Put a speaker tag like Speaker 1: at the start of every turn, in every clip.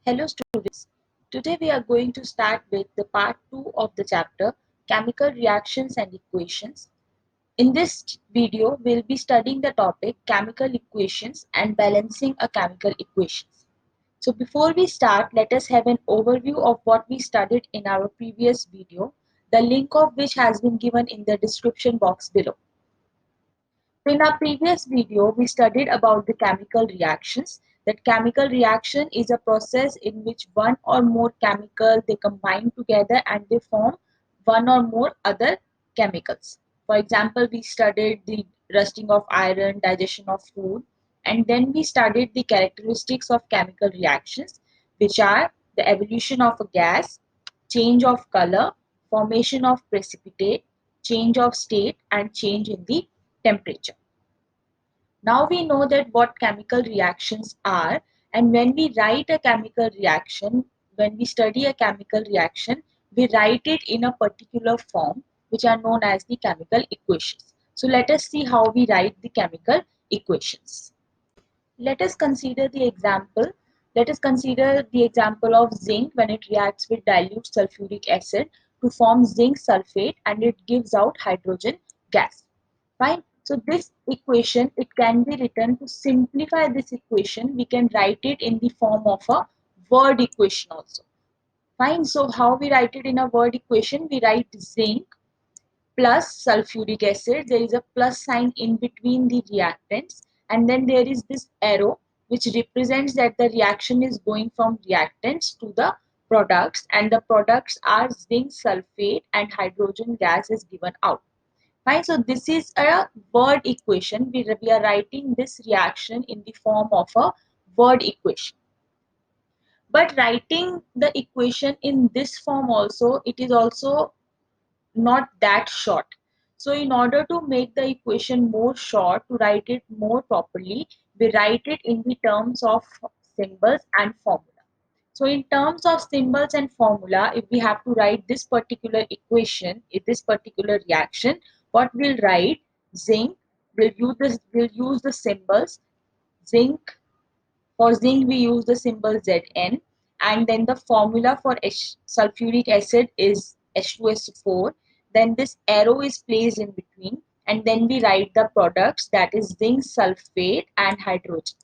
Speaker 1: Hello students, today we are going to start with the part 2 of the chapter Chemical Reactions and Equations. In this video, we'll be studying the topic Chemical Equations and Balancing a Chemical Equations. So before we start, let us have an overview of what we studied in our previous video, the link of which has been given in the description box below. In our previous video, we studied about the chemical reactions. That chemical reaction is a process in which one or more chemical they combine together and they form one or more other chemicals. For example, we studied the rusting of iron, digestion of food, and then we studied the characteristics of chemical reactions, which are the evolution of a gas, change of color, formation of precipitate, change of state, and change in the temperature. Now we know that what chemical reactions are, and when we write a chemical reaction, when we study a chemical reaction, we write it in a particular form, which are known as the chemical equations. So let us see how we write the chemical equations. Let us consider the example. Let us consider the example of zinc when it reacts with dilute sulfuric acid to form zinc sulfate and it gives out hydrogen gas. Fine. So this equation, it can be written to simplify this equation. We can write it in the form of a word equation also. Fine. So how we write it in a word equation? We write zinc plus sulfuric acid. There is a plus sign in between the reactants, and then there is this arrow which represents that the reaction is going from reactants to the products, and the products are zinc sulfate and hydrogen gas is given out. Fine, so this is a word equation. We are writing this reaction in the form of a word equation. But writing the equation in this form also, it is also not that short. So in order to make the equation more short, to write it more properly, we write it in the terms of symbols and formula. So in terms of symbols and formula, if we have to write this particular equation, in this particular reaction, what we'll write, zinc, we'll use the symbols, zinc, for zinc we use the symbol Zn, and then the formula for sulfuric acid is H2SO4. Then this arrow is placed in between, and then we write the products, that is zinc sulfate and hydrogen.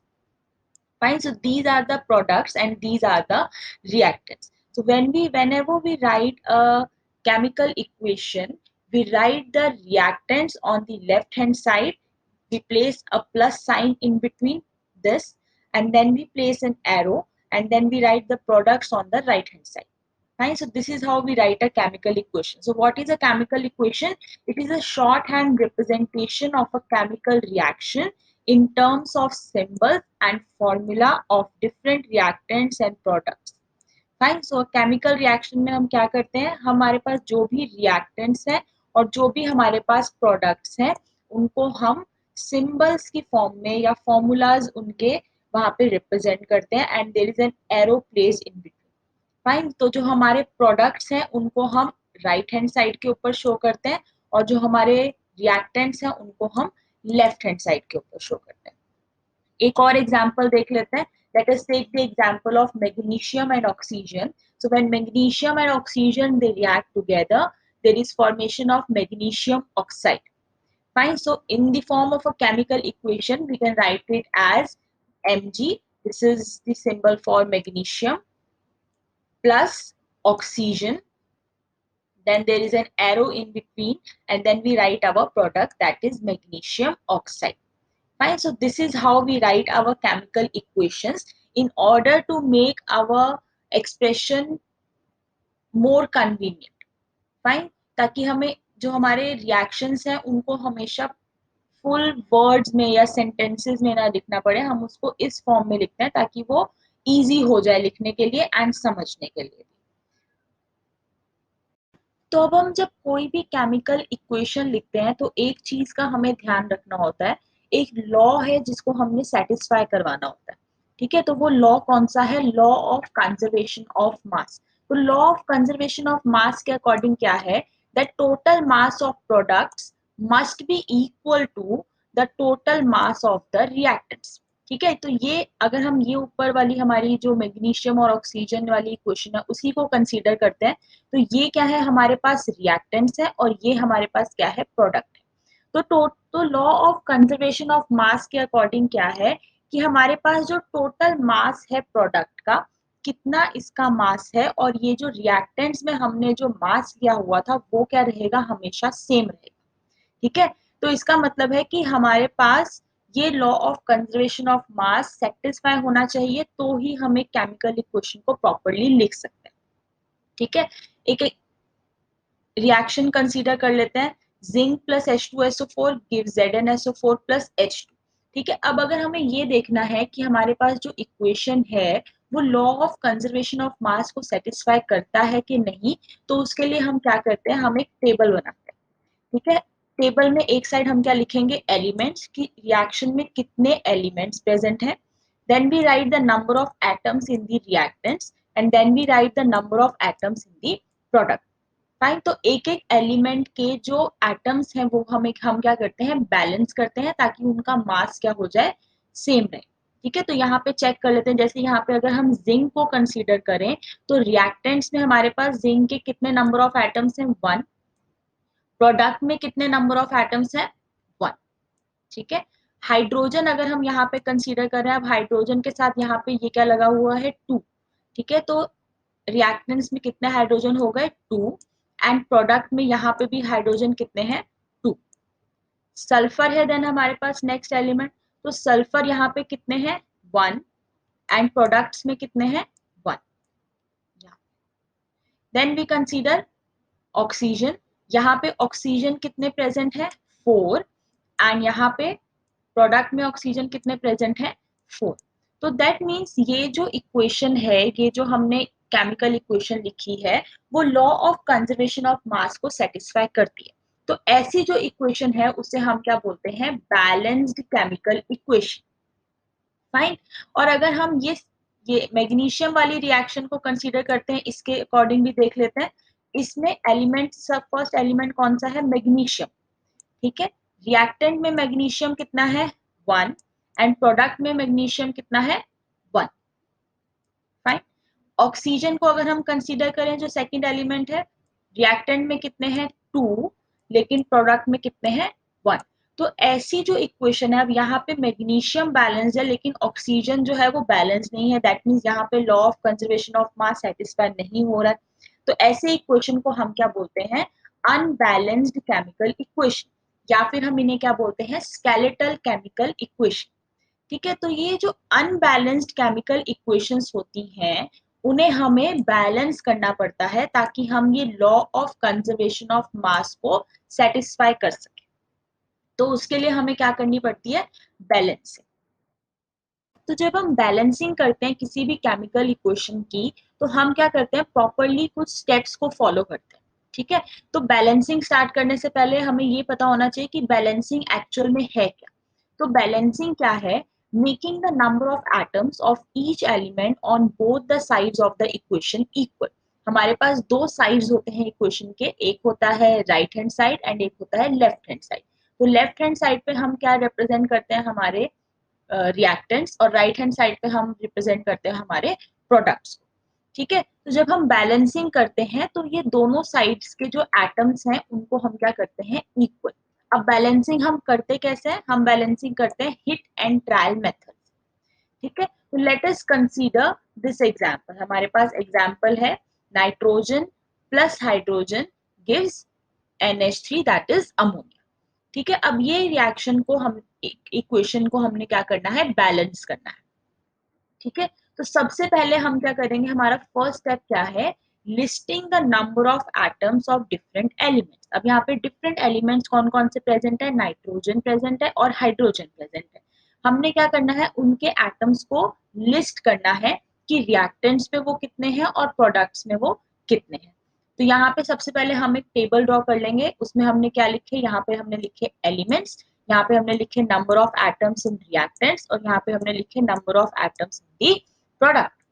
Speaker 1: Fine. So these are the products and these are the reactants. So whenever we write a chemical equation, we write the reactants on the left hand side. We place a plus sign in between this, and then we place an arrow, and then we write the products on the right hand side. Fine. So this is how we write a chemical equation. So what is a chemical equation? It is a shorthand representation of a chemical reaction in terms of symbols and formula of different reactants and products. Fine. So chemical reaction में हम क्या करते हैं, हमारे पास जो भी reactants हैं और जो भी हमारे पास प्रोडक्ट्स हैं उनको हम सिंबल्स की फॉर्म में या फॉर्मूलाज उनके वहां पे रिप्रेजेंट करते हैं, and there is an arrow place in between. Fine. तो जो हमारे प्रोडक्ट्स हैं उनको हम राइट हैंड साइड के ऊपर शो करते हैं, और जो हमारे रिएक्टेंट्स हैं उनको हम लेफ्ट हैंड साइड के ऊपर शो करते हैं. एक और एग्जांपल देख लेते हैं. Let us take the example of magnesium and oxygen. So when magnesium and oxygen they react together, there is formation of magnesium oxide. Fine. So in the form of a chemical equation, we can write it as Mg. This is the symbol for magnesium plus oxygen. Then there is an arrow in between, and then we write our product, that is magnesium oxide. Fine. So this is how we write our chemical equations in order to make our expression more convenient. Fine. ताकि हमें जो हमारे reactions हैं उनको हमेशा full words में या sentences में ना लिखना पड़े, हम उसको इस form में लिखते हैं ताकि वो easy हो जाए लिखने के लिए and समझने के लिए. तो अब हम जब कोई भी केमिकल इक्वेशन लिखते हैं तो एक चीज का हमें ध्यान रखना होता है, एक लॉ है जिसको हमने सेटिस्फाई करवाना होता है. ठीक है. तो वो लॉ कौन सा है? Law of conservation of mass. तो law of conservation of mass के अकॉर्डिंग क्या है, that total mass of products must be equal to the total mass of the reactants. ठीक है, तो ये अगर हम ये ऊपर वाली हमारी जो मैग्नीशियम और ऑक्सीजन वाली इक्वेशन है उसी को कंसीडर करते हैं, तो ये क्या है, हमारे पास रिएक्टेंट्स है और ये हमारे पास क्या है, प्रोडक्ट है। तो law of conservation of mass के अकॉर्डिंग क्या है कि हमारे पास जो टोटल मास है प्रोडक्ट का, कितना इसका मास है, और ये जो रिएक्टेंट्स में हमने जो मास लिया हुआ था वो क्या रहेगा, हमेशा सेम रहेगा। ठीक है, तो इसका मतलब है कि हमारे पास ये law of conservation of mass satisfy होना चाहिए, तो ही हम एक केमिकल इक्वेशन को प्रॉपरली लिख सकते हैं। ठीक है, एक रिएक्शन कंसीडर कर लेते हैं। Zinc plus H2SO4 give ZnSO4 plus H2। ठीक है, अब अगर हमें ये देखना है कि हमारे पास जो इक्वेशन है वो लॉ ऑफ कंजर्वेशन ऑफ मास को सेटिस्फाई करता है कि नहीं, तो उसके लिए हम क्या करते हैं, हम एक टेबल बनाते हैं। ठीक है, टेबल में एक साइड हम क्या लिखेंगे, एलिमेंट्स की, रिएक्शन में कितने एलिमेंट्स प्रेजेंट हैं, then we write the number of atoms in the reactants, and then we write the number of atoms in the product. Fine, तो एक एक एलिमेंट के जो एटम्स हैं वो हम क्या करते हैं, बैलेंस करते हैं, ताकि उनका मास क्या हो जाए, सेम रहे। ठीक है, तो यहाँ पे चेक कर लेते हैं, जैसे यहाँ पे अगर हम जिंक को कंसीडर करें, तो रिएक्टेंट्स में हमारे पास जिंक के कितने नंबर ऑफ एटम्स हैं, 1। प्रोडक्ट में कितने नंबर ऑफ एटम्स हैं, 1। ठीक है, हाइड्रोजन अगर हम यहाँ पे कंसीडर कर रहे हैं, अब हाइड्रोजन के साथ यहाँ पे ये क्या लगा हुआ है, 2। ठीक है, तो रिएक्टेंट्स में कितने हाइड्रोजन हो गए, 2, एंड प्रोडक्ट में यहाँ पे भी हाइड्रोजन कितने हैं, 2। सल्फर है देन हमारे पास नेक्स्ट एलिमेंट, तो सल्फर यहाँ पे कितने हैं, 1, एंड प्रोडक्ट्स में कितने हैं, 1। देन वी कंसीडर ऑक्सीजन, यहाँ पे ऑक्सीजन कितने प्रेजेंट है, 4, एंड यहाँ पे प्रोडक्ट में ऑक्सीजन कितने प्रेजेंट है, 4। तो दैट मीन्स ये जो इक्वेशन है, ये जो हमने केमिकल इक्वेशन लिखी है, वो लॉ ऑफ कंजर्वेशन ऑफ मास को सेटिस्फाई करती है। तो ऐसी जो इक्वेशन है उसे हम क्या बोलते हैं, बैलेंस्ड केमिकल इक्वेशन। फाइन, और अगर हम ये मैग्नीशियम वाली रिएक्शन को कंसीडर करते हैं, इसके अकॉर्डिंग भी देख लेते हैं। इसमें एलिमेंट, सब फर्स्ट एलिमेंट कौन सा है, मैग्नीशियम। ठीक है, रिएक्टेंट में मैग्नीशियम कितना है, 1, एंड प्रोडक्ट में मैग्नीशियम कितना है, 1। फाइन, ऑक्सीजन को अगर हम कंसीडर करें, जो सेकंड एलिमेंट है, रिएक्टेंट में कितने हैं, 2, लेकिन प्रोडक्ट में कितने हैं, 1। तो ऐसी जो इक्वेशन है, अब यहाँ पे मैग्नीशियम बैलेंस है लेकिन ऑक्सीजन जो है वो बैलेंस नहीं है, दैट मीन्स यहाँ पे law of conservation of mass satisfy नहीं हो रहा है। तो ऐसे इक्वेशन को हम क्या बोलते हैं, अनबैलेंस्ड केमिकल इक्वेशन, या फिर हम इन्हें क्या बोलते हैं, स्केलेटल केमिकल इक्वेशन। ठीक है, तो ये जो अनबैलेंस्ड केमिकल इक्वेशंस होती हैं, उन्हें हमें बैलेंस करना पड़ता है, ताकि हम ये लॉ ऑफ कंजर्वेशन ऑफ मास को सेटिस्फाई कर सके। तो उसके लिए हमें क्या करनी पड़ती है, बैलेंसिंग। तो जब हम बैलेंसिंग करते हैं किसी भी केमिकल इक्वेशन की, तो हम क्या करते हैं, प्रॉपरली कुछ स्टेप्स को फॉलो करते हैं। ठीक है, तो बैलेंसिंग स्टार्ट करने से पहले हमें ये पता होना चाहिए कि बैलेंसिंग एक्चुअल में है क्या। तो बैलेंसिंग क्या है, making the number of atoms of each element on both the sides of the equation equal. हमारे पास दो साइड्स होते हैं इक्वेशन के, एक होता है राइट हैंड साइड एंड एक होता है लेफ्ट हैंड साइड। तो लेफ्ट हैंड साइड पे हम क्या रिप्रेजेंट करते हैं, हमारे रिएक्टेंट्स, और राइट हैंड साइड पे हम रिप्रेजेंट करते हैं हमारे प्रोडक्ट्स को। ठीक है, तो जब हम बैलेंसिंग करते हैं तो ये दोनों साइड्स के जो एटम्स हैं उनको हम क्या करते हैं, इक्वल। अब बैलेंसिंग हम करते कैसे हैं, हम बैलेंसिंग करते हैं हिट एंड ट्रायल मेथड। ठीक है, तो let us consider this example. हमारे पास एग्जांपल है, nitrogen plus hydrogen gives NH3 that is ammonia. ठीक है, अब ये रिएक्शन को हम, इक्वेशन को हमने क्या करना है, बैलेंस करना है। ठीक है, तो सबसे पहले हम क्या करेंगे, हमारा फर्स्ट स्टेप क्या है, listing the number of atoms of different elements. अब यहाँ पे डिफरेंट एलिमेंट्स कौन कौन से प्रेजेंट है, नाइट्रोजन प्रेजेंट है और हाइड्रोजन प्रेजेंट है। हमने क्या करना है, उनके एटम्स को लिस्ट करना है कि रिएक्टेंट्स पे वो कितने हैं और प्रोडक्ट्स में वो कितने हैं। तो यहाँ पे सबसे पहले हम एक टेबल ड्रॉ कर लेंगे, उसमें हमने क्या लिखे, यहाँ पे हमने लिखे एलिमेंट्स, यहाँ पे हमने लिखे number of atoms in reactants, और यहाँ पे हमने लिखे number of atoms in the product.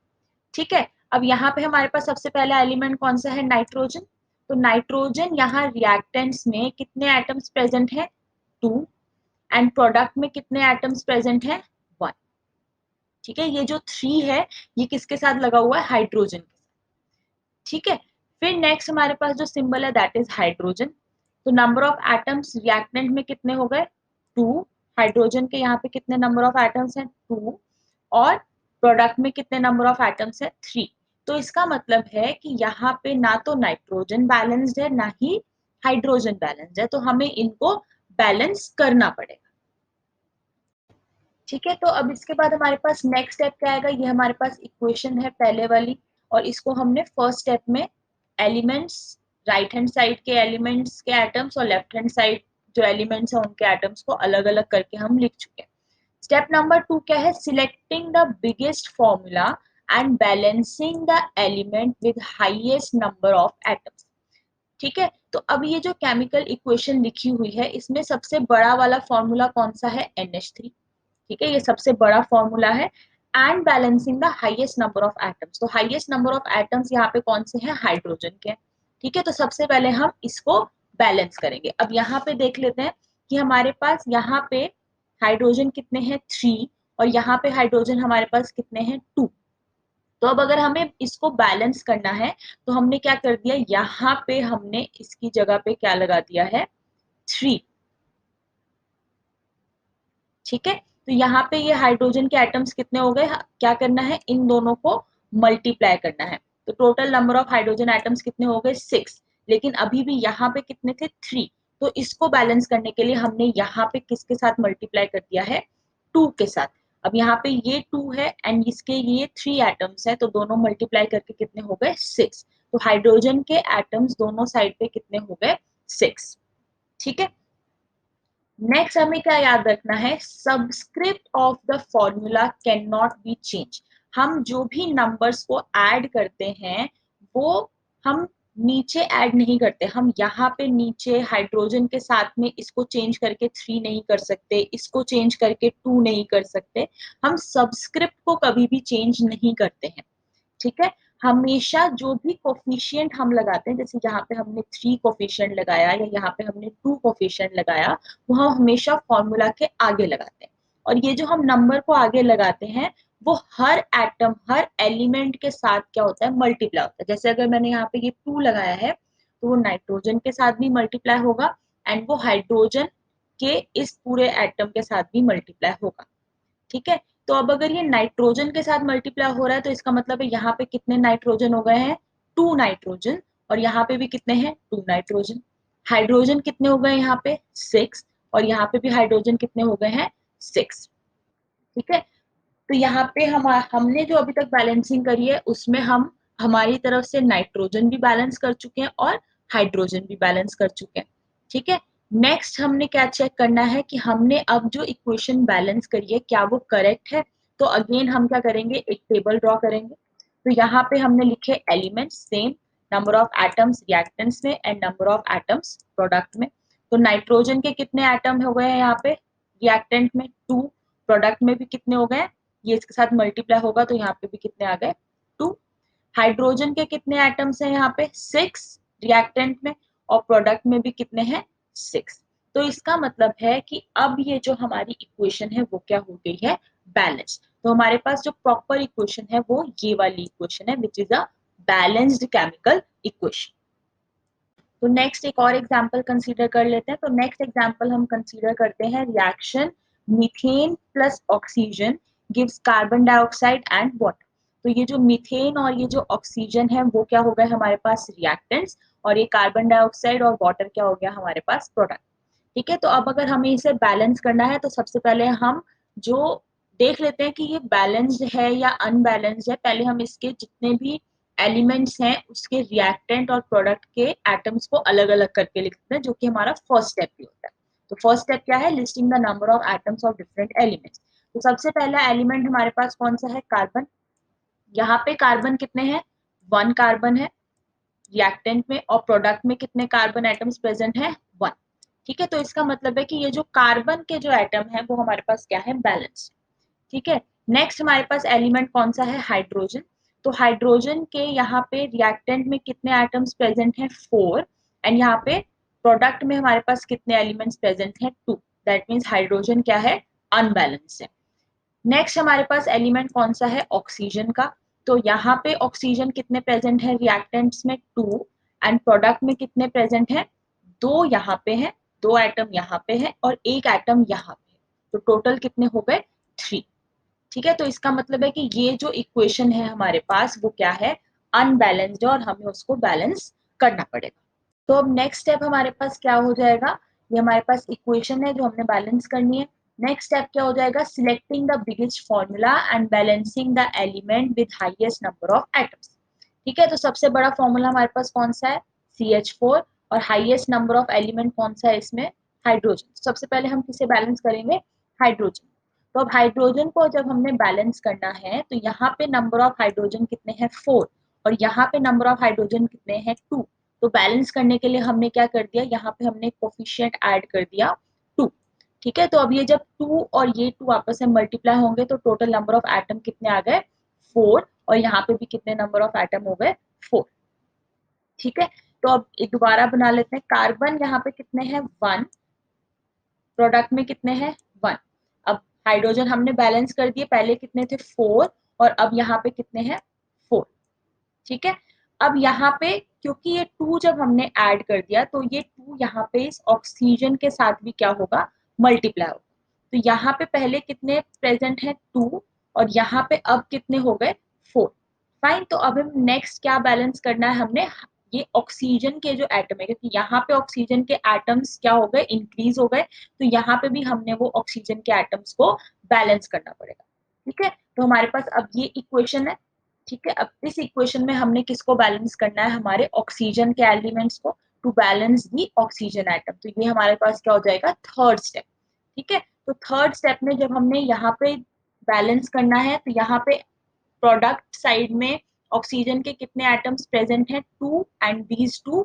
Speaker 1: ठीक है, अब यहाँ पे हमारे पास सबसे पहला एलिमेंट कौन सा है, नाइट्रोजन। तो नाइट्रोजन यहाँ रिएक्टेंट्स में कितने एटम्स प्रेजेंट है, 2, एंड प्रोडक्ट में कितने एटम्स प्रेजेंट है, 1। ठीक है, ये जो 3 है ये किसके साथ लगा हुआ है, हाइड्रोजन के साथ। ठीक है, फिर नेक्स्ट हमारे पास जो सिंबल है दैट इज हाइड्रोजन। तो नंबर ऑफ एटम्स रिएक्टेंट में कितने हो गए, 2। हाइड्रोजन के यहाँ पे कितने नंबर ऑफ एटम्स हैं, 2। और प्रोडक्ट में कितने नंबर ऑफ एटम्स है, 3। तो इसका मतलब है कि यहाँ पे ना तो नाइट्रोजन बैलेंस्ड है ना ही हाइड्रोजन बैलेंस्ड है, तो हमें इनको बैलेंस करना पड़ेगा। ठीक है, तो अब इसके बाद हमारे पास नेक्स्ट स्टेप क्या आएगा, ये हमारे पास इक्वेशन है पहले वाली, और इसको हमने फर्स्ट स्टेप में एलिमेंट्स, राइट हैंड साइड के एलिमेंट्स के एटम्स और लेफ्ट हैंड साइड जो एलिमेंट्स है उनके एटम्स को अलग अलग करके हम लिख चुके हैं। स्टेप नंबर 2 क्या है, selecting the biggest formula and balancing the element with highest number of atoms. ठीक है, तो अब ये जो केमिकल इक्वेशन लिखी हुई है इसमें सबसे बड़ा वाला फॉर्मूला कौन सा है, NH3। ठीक है, ये सबसे बड़ा फॉर्मूला है। And balancing the highest number of atoms, तो हाईएस्ट नंबर ऑफ एटम्स यहाँ पे कौन से हैं, हाइड्रोजन के। ठीक है, तो सबसे पहले हम इसको बैलेंस करेंगे। अब यहाँ पे देख लेते हैं कि हमारे पास यहाँ पे हाइड्रोजन कितने हैं, 3, और यहाँ पे हाइड्रोजन हमारे पास कितने हैं, 2। तो अब अगर हमें इसको बैलेंस करना है तो हमने क्या कर दिया, यहाँ पे हमने इसकी जगह पे क्या लगा दिया है, 3। ठीक है, तो यहाँ पे ये हाइड्रोजन के एटम्स कितने हो गए, क्या करना है, इन दोनों को मल्टीप्लाई करना है। तो total number of hydrogen atoms कितने हो गए, 6। लेकिन अभी भी यहाँ पे कितने थे, 3। तो इसको बैलेंस करने के लिए हमने यहाँ पे किसके साथ मल्टीप्लाई कर दिया है, 2 के साथ। अब यहाँ पे ये 2 है एंड इसके ये 3 एटम्स है, तो दोनों मल्टीप्लाई करके कितने हो गए, 6। तो हाइड्रोजन के एटम्स दोनों साइड पे कितने हो गए, 6। ठीक है, नेक्स्ट हमें क्या याद रखना है, subscript of the formula can not be change. हम जो भी नंबर्स को ऐड करते हैं वो हम नीचे ऐड नहीं करते, हम यहाँ पे नीचे हाइड्रोजन के साथ में इसको चेंज करके 3 नहीं कर सकते, इसको चेंज करके 2 नहीं कर सकते, हम सबस्क्रिप्ट को कभी भी चेंज नहीं करते हैं। ठीक है, हमेशा जो भी कोफिशिएंट हम लगाते हैं, जैसे यहाँ पे हमने 3 कोफिशिएंट लगाया या यहाँ पे हमने 2 कोफिशिएंट लगाया, वो हम हमेशा फॉर्मूला के आगे लगाते हैं। और ये जो हम नंबर को आगे लगाते हैं वो हर एटम, हर एलिमेंट के साथ क्या होता है, मल्टीप्लाई होता है। जैसे अगर मैंने यहाँ पे ये 2 लगाया है तो वो नाइट्रोजन के साथ भी मल्टीप्लाई होगा एंड वो हाइड्रोजन के इस पूरे एटम के साथ भी मल्टीप्लाई होगा। ठीक है, तो अब अगर ये नाइट्रोजन के साथ मल्टीप्लाई हो रहा है तो इसका मतलब है यहाँ पे कितने नाइट्रोजन हो गए हैं, 2 नाइट्रोजन, और यहाँ पे भी कितने हैं, 2 नाइट्रोजन। हाइड्रोजन कितने हो गए यहाँ पे, 6, और यहाँ पे भी हाइड्रोजन कितने हो गए हैं, 6। ठीक है, तो यहाँ पे हमने जो अभी तक बैलेंसिंग करी है उसमें हम हमारी तरफ से नाइट्रोजन भी बैलेंस कर चुके हैं और हाइड्रोजन भी बैलेंस कर चुके हैं। ठीक है, नेक्स्ट हमने क्या चेक करना है कि हमने अब जो इक्वेशन बैलेंस करी है क्या वो करेक्ट है। तो अगेन हम क्या करेंगे, एक टेबल ड्रॉ करेंगे। तो यहाँ पे हमने लिखे elements same, number of atoms reactants में and number of atoms product में। तो नाइट्रोजन के कितने एटम हो गए हैं यहाँ पे रिएक्टेंट में, 2। प्रोडक्ट में भी कितने हो गए, ये इसके साथ मल्टीप्लाई होगा तो यहाँ पे भी कितने आ गए, 2। हाइड्रोजन के कितने एटम्स हैं यहाँ पे, 6 रिएक्टेंट में, और प्रोडक्ट में भी कितने हैं, 6। तो इसका मतलब है कि अब ये जो हमारी इक्वेशन है वो क्या हो गई है, बैलेंस। तो हमारे पास जो प्रॉपर इक्वेशन है वो ये वाली इक्वेशन है which is a balanced chemical equation. तो नेक्स्ट एक और एग्जांपल कंसीडर कर लेते हैं। तो नेक्स्ट एग्जांपल हम कंसीडर करते हैं reaction methane plus oxygen gives carbon dioxide and water. तो ये जो मीथेन और ये जो ऑक्सीजन है वो क्या हो गए हमारे पास रिएक्टेंट्स, और ये कार्बन डाइऑक्साइड और वाटर क्या हो गया हमारे पास प्रोडक्ट। ठीक है, तो अब अगर हमें इसे बैलेंस करना है तो सबसे पहले हम जो देख लेते हैं कि ये बैलेंस्ड है या अनबैलेंस्ड है। पहले हम इसके जितने भी एलिमेंट्स हैं उसके रिएक्टेंट और प्रोडक्ट के एटम्स को अलग अलग करके लिखते हैं, जो कि हमारा फर्स्ट स्टेप भी होता है। तो फर्स्ट स्टेप क्या है, listing the number of atoms of different elements. तो सबसे पहला एलिमेंट हमारे पास कौन सा है, कार्बन। यहाँ पे कार्बन कितने हैं, 1 कार्बन है रिएक्टेंट में, और प्रोडक्ट में कितने कार्बन एटम्स प्रेजेंट है, 1। ठीक है, तो इसका मतलब है कि ये जो कार्बन के जो एटम है वो हमारे पास क्या है, बैलेंस। ठीक है, नेक्स्ट हमारे पास एलिमेंट कौन सा है, हाइड्रोजन। तो हाइड्रोजन के यहाँ पे रिएक्टेंट में कितने एटम्स प्रेजेंट हैं, 4, एंड यहाँ पे प्रोडक्ट में हमारे पास कितने एलिमेंट्स प्रेजेंट हैं, 2। दैट मीन्स हाइड्रोजन क्या है, अनबैलेंस है। नेक्स्ट हमारे पास एलिमेंट कौन सा है, ऑक्सीजन का। तो यहाँ पे ऑक्सीजन कितने प्रेजेंट है रिएक्टेंट्स में, 2, एंड प्रोडक्ट में कितने प्रेजेंट है, 2 यहाँ पे है, 2 एटम यहाँ पे है और 1 एटम यहाँ पे है। तो टोटल कितने हो गए, 3। ठीक है, तो इसका मतलब है कि ये जो इक्वेशन है हमारे पास वो क्या है, अनबैलेंस्ड है और हमें उसको बैलेंस करना पड़ेगा। तो अब नेक्स्ट स्टेप हमारे पास क्या हो जाएगा, ये हमारे पास इक्वेशन है जो हमने बैलेंस करनी है। नेक्स्ट स्टेप क्या हो जाएगा, selecting the biggest formula and balancing the element with highest number of atoms. ठीक है, तो सबसे बड़ा फॉर्मूला हमारे पास कौन सा है, CH4, और हाईएस्ट नंबर ऑफ एलिमेंट कौन सा है इसमें, हाइड्रोजन। सबसे पहले हम किसे बैलेंस करेंगे, हाइड्रोजन। तो अब हाइड्रोजन को जब हमने बैलेंस करना है तो यहाँ पे नंबर ऑफ हाइड्रोजन कितने हैं, 4, और यहाँ पे नंबर ऑफ हाइड्रोजन कितने हैं, 2। तो बैलेंस करने के लिए हमने क्या कर दिया, यहाँ पे हमने कोफिशिएंट ऐड कर दिया 2। ठीक है, तो अब ये जब 2 और ये 2 आपस में मल्टीप्लाई होंगे तो टोटल नंबर ऑफ एटम कितने आ गए, 4, और यहाँ पे भी कितने नंबर ऑफ एटम हो गए, 4। ठीक है, तो अब दोबारा बना लेते हैं, कार्बन यहाँ पे कितने हैं, 1, प्रोडक्ट में कितने हैं, 1। अब हाइड्रोजन हमने बैलेंस कर दिए, पहले कितने थे, 4, और अब यहाँ पे कितने हैं, 4। ठीक है, अब यहाँ पे क्योंकि ये 2 जब हमने ऐड कर दिया तो ये 2 यहाँ पे इस ऑक्सीजन के साथ भी क्या होगा, मल्टीप्लाई होगा। तो यहाँ पे पहले कितने प्रेजेंट है, 2, और यहाँ पे अब कितने हो गए, 4। फाइन, तो अब हम नेक्स्ट क्या बैलेंस करना है, हमने ये ऑक्सीजन के जो एटम है, क्योंकि यहाँ पे ऑक्सीजन के एटम्स क्या हो गए, इंक्रीज हो गए, तो यहाँ पे भी हमने वो ऑक्सीजन के एटम्स को बैलेंस करना पड़ेगा। ठीक है, तो हमारे पास अब ये इक्वेशन है। ठीक है, अब इस इक्वेशन में हमने किसको बैलेंस करना है, हमारे ऑक्सीजन के एलिमेंट्स को, to balance the oxygen atom. तो ये हमारे पास क्या हो जाएगा, थर्ड स्टेप। ठीक है, तो थर्ड स्टेप में जब हमने यहाँ पे बैलेंस करना है तो यहाँ पे प्रोडक्ट साइड में ऑक्सीजन के कितने एटम्स प्रेजेंट हैं, 2, एंड दीज 2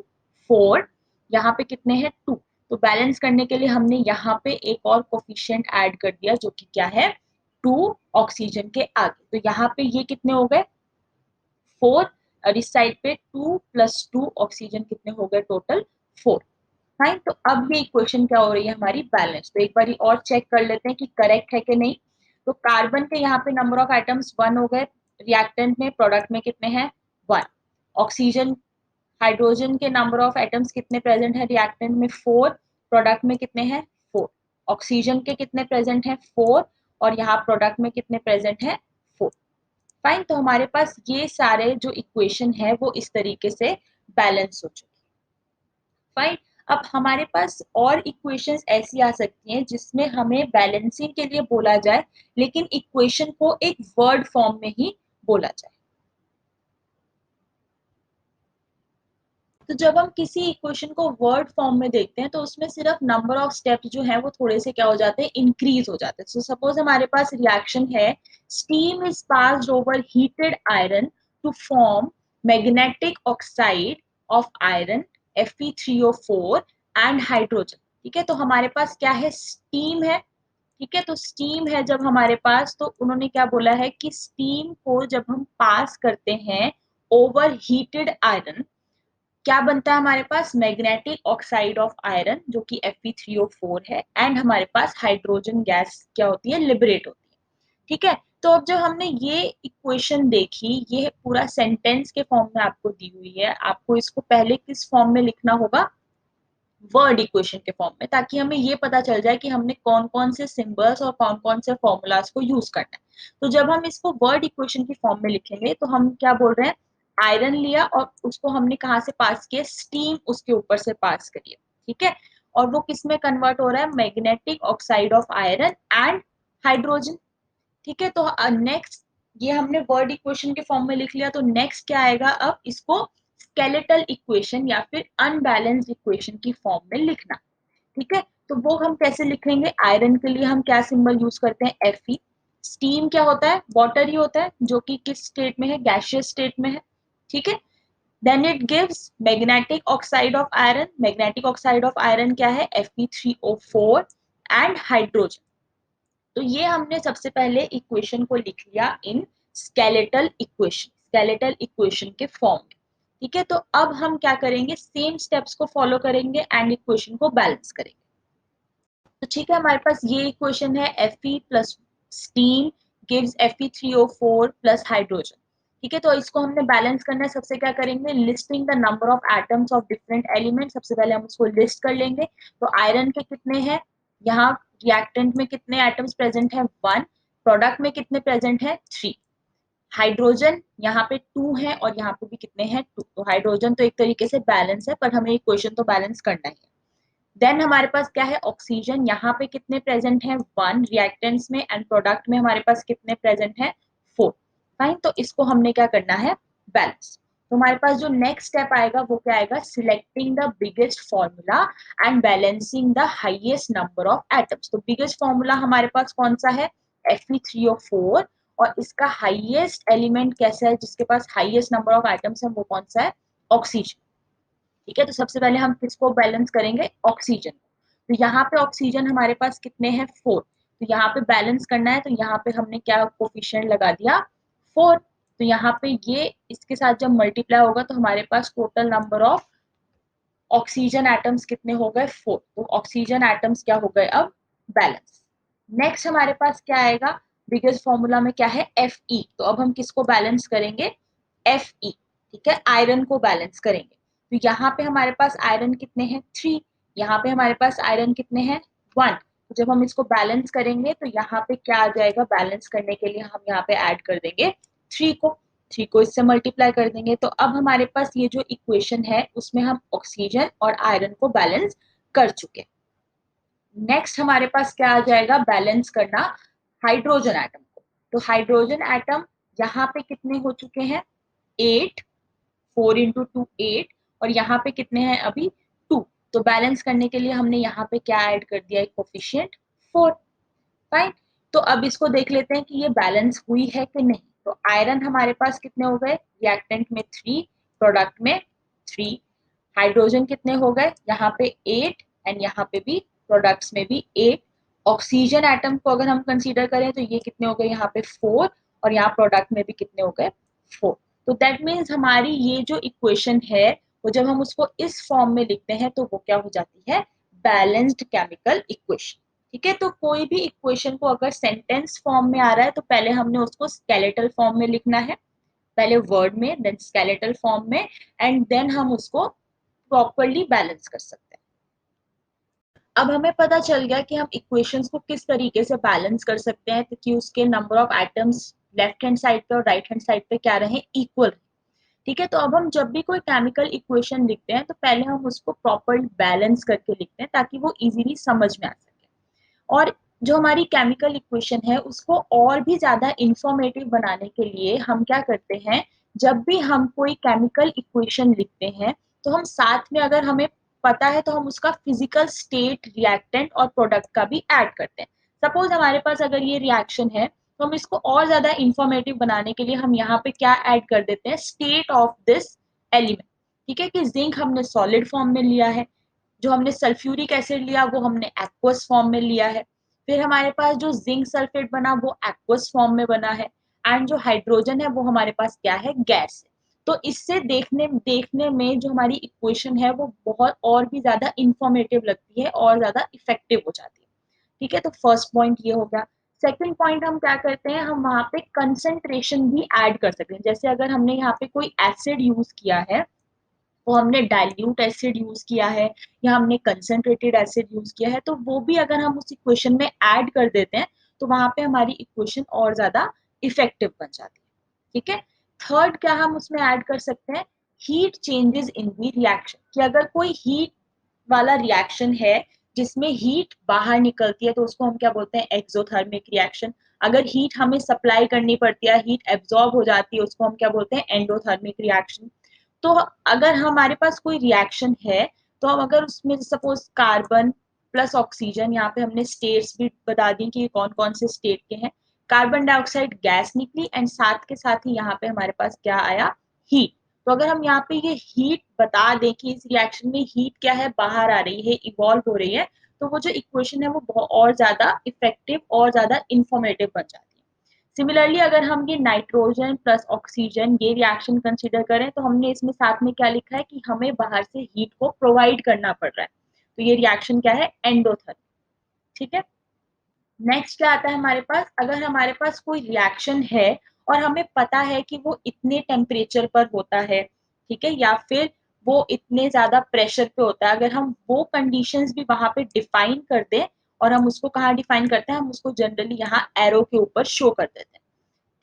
Speaker 1: 4, यहाँ पे कितने हैं, 2। तो बैलेंस करने के लिए हमने यहाँ पे एक और कोफिशिएंट ऐड कर दिया जो कि क्या है, 2 ऑक्सीजन के आगे। तो यहाँ पे ये कितने हो गए, 4, और इस साइड पे 2 + 2 ऑक्सीजन कितने हो गए, टोटल 4। फाइन, तो अब ये इक्वेशन क्या हो रही है हमारी, बैलेंस। तो एक बार और चेक कर लेते हैं कि करेक्ट है कि नहीं। तो कार्बन के यहाँ पे नंबर ऑफ एटम्स 1 हो गए, रिएक्टेंट में, प्रोडक्ट में कितने हैं, 1। ऑक्सीजन, हाइड्रोजन के नंबर ऑफ एटम्स कितने प्रेजेंट है रिएक्टेंट में, 4, प्रोडक्ट में कितने हैं, 4। ऑक्सीजन के कितने प्रेजेंट हैं, 4, और यहाँ प्रोडक्ट में कितने प्रेजेंट हैं, 4। फाइन, तो हमारे पास ये सारे जो इक्वेशन है वो इस तरीके से बैलेंस हो चुके। फाइन, अब हमारे पास और इक्वेशंस ऐसी आ सकती हैं जिसमें हमें बैलेंसिंग के लिए बोला जाए लेकिन इक्वेशन को एक वर्ड फॉर्म में ही बोला जाए। तो जब हम किसी इक्वेशन को वर्ड फॉर्म में देखते हैं तो उसमें सिर्फ नंबर ऑफ स्टेप्स जो है वो थोड़े से क्या हो जाते हैं, इंक्रीज हो जाते हैं। सो सपोज हमारे पास रिएक्शन है, steam is passed over heated iron to form magnetic oxide of iron Fe3O4 and hydrogen. ठीक है, तो हमारे पास क्या है, स्टीम है। ठीक है, तो स्टीम है जब हमारे पास, तो उन्होंने क्या बोला है कि स्टीम को जब हम पास करते हैं ओवर हीटेड आयरन, क्या बनता है हमारे पास, मैग्नेटिक ऑक्साइड ऑफ आयरन जो कि Fe3O4 है, एंड हमारे पास हाइड्रोजन गैस क्या होती है, लिबरेट होती है। ठीक है, तो अब जब हमने ये इक्वेशन देखी, ये पूरा सेंटेंस के फॉर्म में आपको दी हुई है, आपको इसको पहले किस फॉर्म में लिखना होगा, वर्ड इक्वेशन के फॉर्म में, ताकि हमें ये पता चल जाए कि हमने कौन कौन से सिंबल्स और कौन कौन से फॉर्मूलाज को यूज करना है। तो जब हम इसको वर्ड इक्वेशन की फॉर्म में लिखेंगे तो हम क्या बोल रहे हैं, आयरन लिया और उसको हमने कहाँ से पास किया, स्टीम उसके ऊपर से पास करिए। ठीक है, और वो किस में कन्वर्ट हो रहा है, magnetic oxide of iron and hydrogen. ठीक है, तो नेक्स्ट ये हमने वर्ड इक्वेशन के फॉर्म में लिख लिया, तो नेक्स्ट क्या आएगा, अब इसको स्केलेटल इक्वेशन या फिर अनबैलेंस्ड इक्वेशन की फॉर्म में लिखना। ठीक है, तो वो हम कैसे लिखेंगे, आयरन के लिए हम क्या सिंबल यूज करते हैं, Fe। स्टीम क्या होता है, वाटर ही होता है जो कि किस स्टेट में है, गैसियस स्टेट में है। ठीक है, then it gives magnetic oxide of iron, magnetic oxide of iron क्या है, Fe3O4 एंड हाइड्रोजन। तो ये हमने सबसे पहले इक्वेशन को लिख लिया in skeletal equation, skeletal equation के फॉर्म में। ठीक है, तो अब हम क्या करेंगे, सेम स्टेप्स को फॉलो करेंगे एंड इक्वेशन को बैलेंस करेंगे। तो ठीक है, हमारे पास ये इक्वेशन है, Fe plus steam gives Fe3O4 plus hydrogen. ठीक है, तो इसको हमने बैलेंस करना है। सबसे क्या करेंगे, listing the number of atoms of different element. सबसे पहले हम उसको लिस्ट कर लेंगे। तो आयरन के कितने हैं, यहाँ रिएक्टेंट में कितने एटम्स प्रेजेंट है, 1, प्रोडक्ट में कितने प्रेजेंट है, 3, हाइड्रोजन यहाँ पे 2 है और यहाँ पे भी कितने हैं, 2। तो हाइड्रोजन तो एक तरीके से बैलेंस है, पर हमें इक्वेशन तो बैलेंस करना ही है। देन हमारे पास क्या है, ऑक्सीजन, यहाँ पे कितने प्रेजेंट हैं, 1 रिएक्टेंट्स में, एंड प्रोडक्ट में हमारे पास कितने प्रेजेंट हैं, 4। फाइन, तो इसको हमने क्या करना है, बैलेंस। तो हमारे पास जो नेक्स्ट स्टेप आएगा वो क्या आएगा, selecting the biggest formula and balancing the highest number of atoms. तो बिगेस्ट फॉर्मूला हमारे पास कौन सा है, Fe3O4, और इसका हाईएस्ट एलिमेंट कैसा है, जिसके पास हाईएस्ट नंबर ऑफ एटम्स है, वो कौन सा है, ऑक्सीजन। ठीक है, तो सबसे पहले हम किसको बैलेंस करेंगे, ऑक्सीजन। तो यहाँ पे ऑक्सीजन हमारे पास कितने हैं, 4। तो यहाँ पे बैलेंस करना है, तो यहाँ पे हमने क्या कोफिशिएंट लगा दिया, 4। तो यहाँ पे ये इसके साथ जब मल्टीप्लाई होगा तो हमारे पास total number of oxygen atoms कितने हो गए, 4। तो ऑक्सीजन एटम्स क्या हो गए अब, बैलेंस। नेक्स्ट हमारे पास क्या आएगा, बिगेस्ट फॉर्मूला में क्या है, Fe। तो अब हम किसको बैलेंस करेंगे, Fe। ठीक है, आयरन को बैलेंस करेंगे। तो यहाँ पे हमारे पास आयरन कितने हैं, 3। यहाँ पे हमारे पास आयरन कितने हैं, 1। तो जब हम इसको बैलेंस करेंगे तो यहाँ पे क्या आ जाएगा, बैलेंस करने के लिए हम यहाँ पे ऐड कर देंगे 3 को, 3 को इससे मल्टीप्लाई कर देंगे। तो अब हमारे पास ये जो इक्वेशन है उसमें हम ऑक्सीजन और आयरन को बैलेंस कर चुके। नेक्स्ट हमारे पास क्या आ जाएगा, बैलेंस करना हाइड्रोजन एटम को। तो हाइड्रोजन एटम यहाँ पे कितने हो चुके हैं, 8, 4 इंटू 2 8, और यहाँ पे कितने हैं अभी, 2। तो बैलेंस करने के लिए हमने यहाँ पे क्या ऐड कर दिया, एक कोफिशिएंट 4। फाइन, तो अब इसको देख लेते हैं कि ये बैलेंस हुई है कि नहीं। तो आयरन हमारे पास कितने हो गए, रिएक्टेंट में 3, प्रोडक्ट में 3, हाइड्रोजन कितने हो गए, यहाँ पे 8, एंड यहाँ पे भी प्रोडक्ट्स में भी 8। ऑक्सीजन एटम को अगर हम कंसीडर करें तो ये कितने हो गए, यहाँ पे 4, और यहाँ प्रोडक्ट में भी कितने हो गए, 4। तो दैट मीन्स हमारी ये जो इक्वेशन है वो जब हम उसको इस फॉर्म में लिखते हैं तो वो क्या हो जाती है, बैलेंस्ड केमिकल इक्वेशन। ठीक है, तो कोई भी इक्वेशन को अगर सेंटेंस फॉर्म में आ रहा है तो पहले हमने उसको स्केलेटल फॉर्म में लिखना है, पहले वर्ड में, देन स्केलेटल फॉर्म में, एंड देन हम उसको प्रॉपरली बैलेंस कर सकते हैं। अब हमें पता चल गया कि हम इक्वेशंस को किस तरीके से बैलेंस कर सकते हैं ताकि उसके number of atoms left hand side पे और राइट हैंड साइड पे क्या रहे, इक्वल। ठीक है, तो अब हम जब भी कोई केमिकल इक्वेशन लिखते हैं तो पहले हम उसको प्रॉपरली बैलेंस करके लिखते हैं ताकि वो इजीली समझ में आ सके। और जो हमारी केमिकल इक्वेशन है उसको और भी ज्यादा इंफॉर्मेटिव बनाने के लिए हम क्या करते हैं, जब भी हम कोई केमिकल इक्वेशन लिखते हैं तो हम साथ में, अगर हमें पता है तो हम उसका फिजिकल स्टेट, रिएक्टेंट और प्रोडक्ट का भी ऐड करते हैं। सपोज हमारे पास अगर ये रिएक्शन है तो हम इसको और ज्यादा इंफॉर्मेटिव बनाने के लिए हम यहाँ पे क्या ऐड कर देते हैं, स्टेट ऑफ दिस एलिमेंट। ठीक है, कि जिंक हमने सॉलिड फॉर्म में लिया है, जो हमने सल्फ्यूरिक एसिड लिया वो हमने एक्वस फॉर्म में लिया है, फिर हमारे पास जो जिंक सल्फेट बना वो एक्वस फॉर्म में बना है, एंड जो हाइड्रोजन है वो हमारे पास क्या है, गैस है। तो इससे देखने देखने में जो हमारी इक्वेशन है वो बहुत और भी ज्यादा इंफॉर्मेटिव लगती है और ज्यादा इफेक्टिव हो जाती है। ठीक है, तो फर्स्ट पॉइंट ये हो गया। सेकंड पॉइंट हम क्या करते हैं, हम वहां पे कंसंट्रेशन भी ऐड कर सकते हैं। जैसे अगर हमने यहाँ पे कोई एसिड यूज किया है, वो हमने डाइल्यूट एसिड यूज किया है या हमने कंसंट्रेटेड एसिड यूज किया है, तो वो भी अगर हम उस इक्वेशन में ऐड कर देते हैं तो वहां पे हमारी इक्वेशन और ज्यादा इफेक्टिव बन जाती है। ठीक है, थर्ड क्या हम उसमें ऐड कर सकते हैं, heat changes in the reaction. कि अगर कोई हीट वाला रिएक्शन है जिसमें हीट बाहर निकलती है तो उसको हम क्या बोलते हैं, एक्सोथर्मिक रिएक्शन। अगर हीट हमें सप्लाई करनी पड़ती है, हीट एब्जॉर्ब हो जाती है, उसको हम क्या बोलते हैं, एंडोथर्मिक रिएक्शन। तो अगर हमारे पास कोई रिएक्शन है तो हम अगर उसमें सपोज कार्बन प्लस ऑक्सीजन, यहाँ पे हमने स्टेट्स भी बता दी कि कौन कौन से स्टेट के हैं, कार्बन डाइऑक्साइड गैस निकली एंड साथ के साथ ही यहाँ पे हमारे पास क्या आया, हीट। तो अगर हम यहाँ पे ये हीट बता दें कि इस रिएक्शन में हीट क्या है, बाहर आ रही है, इवॉल्व हो रही है, तो वो जो इक्वेशन है वो बहुत और ज्यादा इफेक्टिव और ज्यादा इंफॉर्मेटिव बन जाती है। सिमिलरली अगर हम ये नाइट्रोजन प्लस ऑक्सीजन ये रिएक्शन कंसीडर करें तो हमने इसमें साथ में क्या लिखा है कि हमें बाहर से हीट को प्रोवाइड करना पड़ रहा है, तो ये रिएक्शन क्या है, एंडोथर्मिक। ठीक है, नेक्स्ट क्या आता है हमारे पास, अगर हमारे पास कोई रिएक्शन है और हमें पता है कि वो इतने टेम्परेचर पर होता है, ठीक है, या फिर वो इतने ज्यादा प्रेशर पे होता है, अगर हम वो कंडीशंस भी वहां पे डिफाइन कर दें, और हम उसको कहाँ डिफाइन करते हैं, हम उसको जनरली यहाँ एरो के ऊपर शो कर देते हैं,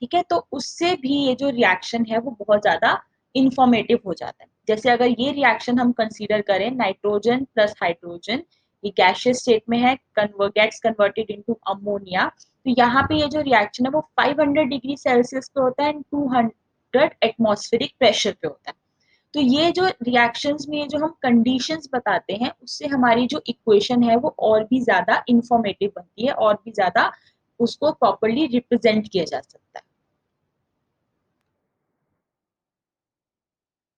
Speaker 1: ठीक है, तो उससे भी ये जो रिएक्शन है वो बहुत ज्यादा इंफॉर्मेटिव हो जाता है। जैसे अगर ये रिएक्शन हम कंसीडर करें, नाइट्रोजन प्लस हाइड्रोजन, ये गैसियस स्टेट में है, गेट्स कन्वर्टेड इनटू अमोनिया, तो यहाँ पे ये जो रिएक्शन है वो 500 डिग्री सेल्सियस पे होता है एंड 200 एटमॉस्फेरिक प्रेशर पे होता है। तो ये जो रिएक्शंस में ये जो हम कंडीशंस बताते हैं, उससे हमारी जो इक्वेशन है वो और भी ज्यादा इंफॉर्मेटिव बनती है, और भी ज्यादा उसको प्रॉपरली रिप्रेजेंट किया जा सकता है।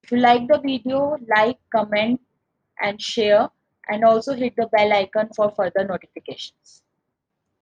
Speaker 1: If you like the video, like, comment and share, and also hit the bell icon for further notifications.